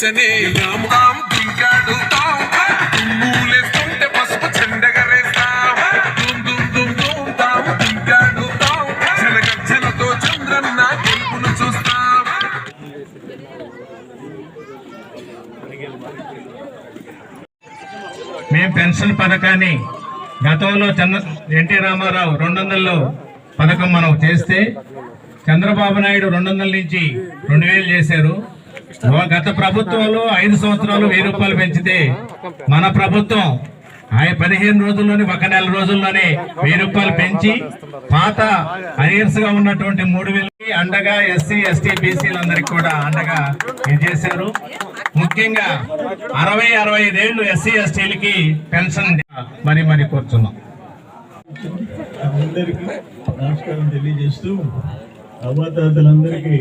పెన్షనే రాముగాం దింకాడు తుమ్ములేస్తుంటే పసుపు చెండగరేస్తాం దుమ్ దుమ్ దుమ్ దుమ్ తాము దింకాడు జనగర్జనతో చంద్రన్న గెలుపును చూస్తాం. మేము పెన్షన్ పథకాన్ని గతంలో ఎన్టీ రామారావు 200లో పథకం మనం చేస్తే చంద్రబాబు నాయుడు 200 నుంచి 2000 చేశారు. గత ప్రభుత్వంలో 5 సంవత్సరాలు 1000 రూపాయలు పెంచితే మన ప్రభుత్వం 15 రోజుల్లోనే 1 నెల రోజుల్లోనే 1000 రూపాయలు పెంచి పాత అరియర్స్ గా ఉన్నటువంటి 3000కి అండగా ఎస్సీ ఎస్టీ బీసీలందరికీ కూడా అండగా ఇది చేశారు. ముఖ్యంగా 60-65 ఏళ్ళు ఎస్సీ ఎస్టీలకి పెన్షన్ మరి కోరుతున్నాం. అందరికీ నమస్కారం తెలియజేస్తూ అవ్వాతాతలందరికీ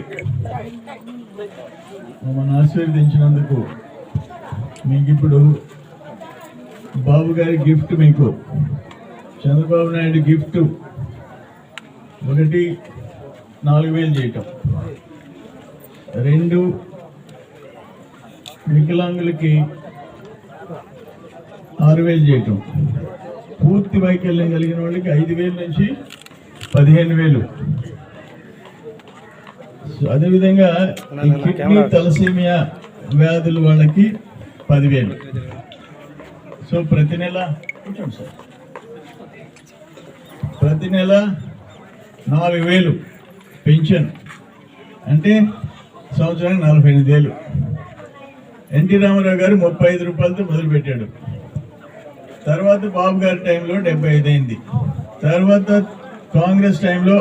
మమ్మల్ని ఆశీర్వదించినందుకు మీకు ఇప్పుడు బాబు గారి గిఫ్ట్, మీకు చంద్రబాబు నాయుడు గిఫ్ట్ 1 4,000 చేయటం, 2 వికలాంగులకి 6,000 చేయటం, పూర్తి వైకల్యం కలిగిన వాళ్ళకి 5,000 నుంచి 15,000. అదేవిధంగా ఈ కిడ్నీ తలసేమియా వ్యాధుల వాళ్ళకి 10,000. సో ప్రతి నెల 4,000 పెన్షన్ అంటే సంవత్సరానికి 48,000. ఎన్టీ రామారావు గారు 35 రూపాయలతో మొదలుపెట్టాడు. తర్వాత బాబు గారి టైంలో 75 అయింది. తర్వాత కాంగ్రెస్ టైంలో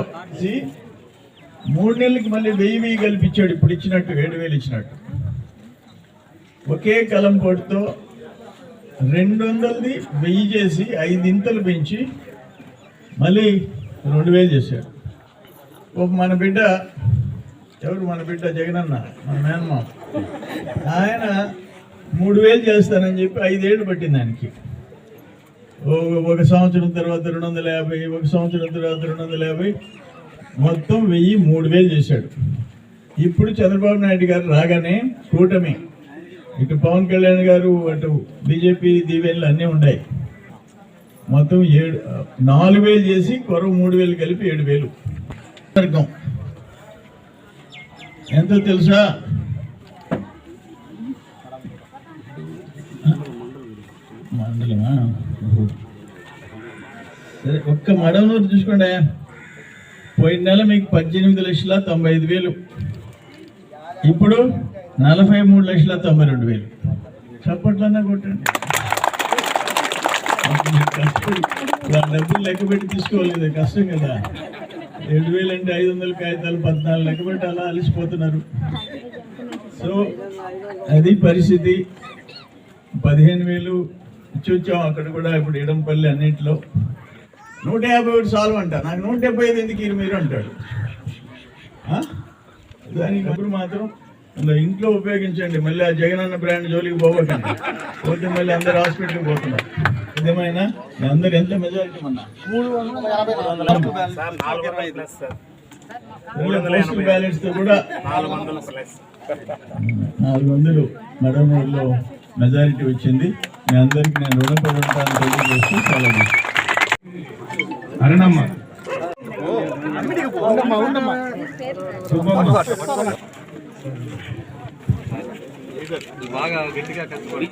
3 నెలలకి మళ్ళీ 1000 కల్పించాడు. ఇప్పుడు ఇచ్చినట్టు 7,000 ఇచ్చినట్టు. ఒకే కలం పోటుతో 200ది 1000 చేసి 5 ఇంతలు పెంచి మళ్ళీ 2,000 చేశాడు. మన బిడ్డ జగనన్న, మన మేనమా, ఆయన 3,000 చేస్తానని చెప్పి 5 ఏళ్ళు పట్టింది ఆయనకి. ఒక సంవత్సరం తర్వాత 250, ఒక సంవత్సరం తర్వాత 250, మొత్తం 1000 3,000 చేశాడు. ఇప్పుడు చంద్రబాబు నాయుడు గారు రాగానే కూటమి, ఇటు పవన్ కళ్యాణ్ గారు, అటు బీజేపీ దీవెనలు అన్నీ ఉన్నాయి. మొత్తం 4,000 చేసి 3,000 కలిపి 7,000. వర్గం ఎంతో తెలుసా? మండలమా? సరే, ఒక్క మడవనూరు చూసుకోండి. పోయిన నెల మీకు 18,95,000, ఇప్పుడు 43,92,000. చప్పట్లన్నా కొట్టండి. డబ్బులు లెక్క పెట్టి తీసుకోవాలి కదా, కష్టం కదా. 7,000 అంటే 500 కాగితాలు 14 లెక్క పెట్టి అలా అలిసిపోతున్నారు. సో అది పరిస్థితి. 15,000 ఇచ్చి వచ్చాం. అక్కడ కూడా ఇప్పుడు ఇడంపల్లి అన్నింటిలో 151 సాల్వ్ అంట. నాకు 175 ఎందుకు మీరు అంటాడు. దానికి అప్పుడు మాత్రం ఇంట్లో ఉపయోగించండి. మళ్ళీ ఆ జగనన్న బ్రాండ్ జోలికి పోవకండి. పోతే మళ్ళీ అందరు హాస్పిటల్కి పోతున్నారు. ఏదేమైనా అందరు ఎంత మెజారిటీ అన్నా 300 బ్యాలెన్స్ తో కూడా 400 మడమూరులో మెజారిటీ వచ్చింది. మీ అందరికి నేను రుణపడి ఉంటాను తెలియజేస్తూ చాలా అరుణమ్మ, బాగా గట్టిగా కట్టుకోండి.